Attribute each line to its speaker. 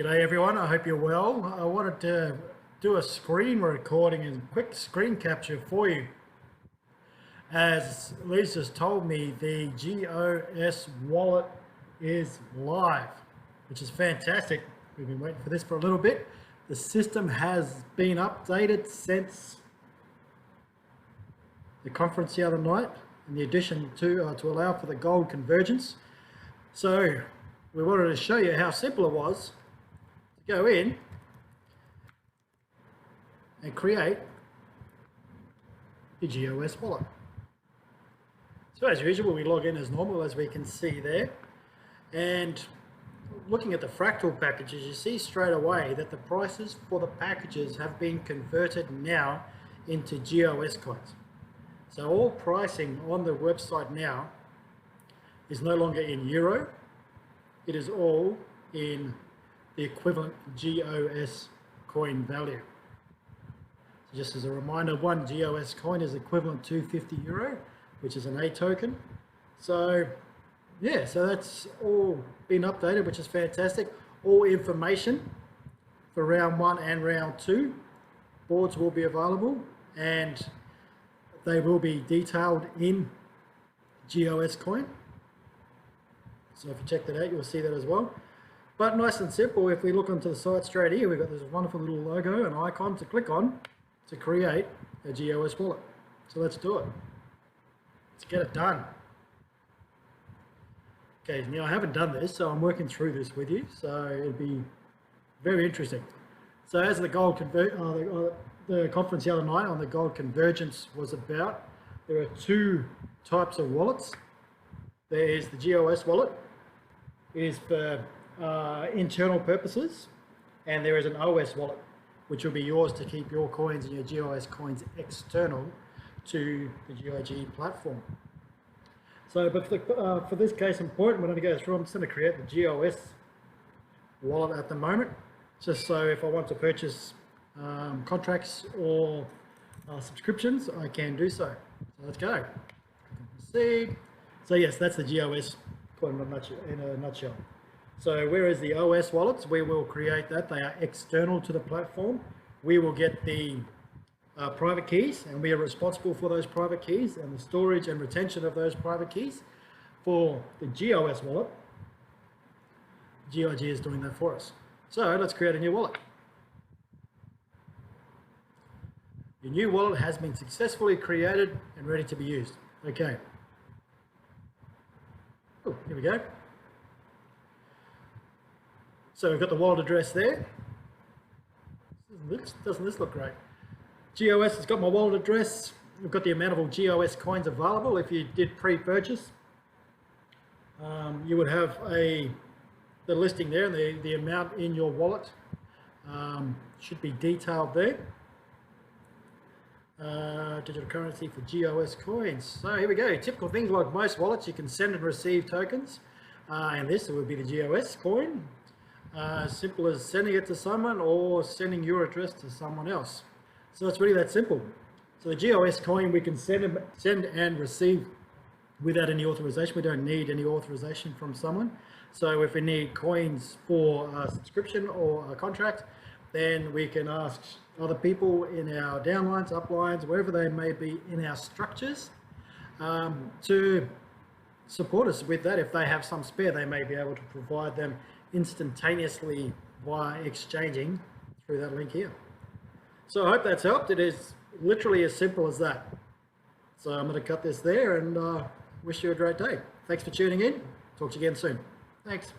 Speaker 1: G'day everyone, I hope you're well. I wanted to do a screen recording and quick screen capture for you. As Lisa's told me, the GOS Wallet is live, which is fantastic. We've been waiting for this for a little bit. The system has been updated since the conference the other night, in the addition to allow for the gold convergence. So we wanted to show you how simple it was to go in and create the GOS wallet. So as usual, we log in as normal, as we can see there, and looking at the fractal packages, you see straight away that the prices for the packages have been converted now into GOS coins. So all pricing on the website now is no longer in euro, it is all in the equivalent GOS coin value. So just as a reminder, one GOS coin is equivalent to 50 euro, which is an A token. So yeah, so that's all been updated, which is fantastic. All information for round 1 and round 2 boards will be available, and they will be detailed in GOS coin. So if you check that out, you'll see that as well. But nice and simple, if we look onto the site straight here, we've got this wonderful little logo and icon to click on to create a GOS wallet. So let's do it. Let's get it done. Okay, now I haven't done this, so I'm working through this with you, so it'll be very interesting. So as the the conference the other night on the gold convergence was about, there are two types of wallets. There is the GOS wallet, it is for internal purposes, and there is an OS wallet, which will be yours to keep your coins and your GOS coins external to the GIG platform. So, but for this case in point, we're going to go through. I'm just going to create the GOS wallet at the moment, just so if I want to purchase contracts or subscriptions, I can do so. So let's go. Proceed. So yes, that's the GOS coin in a nutshell. So whereas the OS wallets, we will create that. They are external to the platform. We will get the private keys, and we are responsible for those private keys and the storage and retention of those private keys. For the GOS wallet, GIG is doing that for us. So let's create a new wallet. Your new wallet has been successfully created and ready to be used. Okay. Oh, here we go. So we've got the wallet address there. Doesn't this look great? GOS has got my wallet address. We've got the amount of GOS coins available. If you did pre-purchase, you would have the listing there, and the amount in your wallet should be detailed there. Digital currency for GOS coins. So here we go. Typical things like most wallets, you can send and receive tokens, and this would be the GOS coin. As simple as sending it to someone or sending your address to someone else. So it's really that simple. So the GOS coin we can send and receive without any authorization. We don't need any authorization from someone. So if we need coins for a subscription or a contract, then we can ask other people in our downlines, uplines, wherever they may be in our structures, to support us with that. If they have some spare, they may be able to provide them instantaneously via exchanging through that link here. So I hope that's helped. It is literally as simple as that. So I'm going to cut this there and wish you a great day. Thanks for tuning in. Talk to you again soon. Thanks.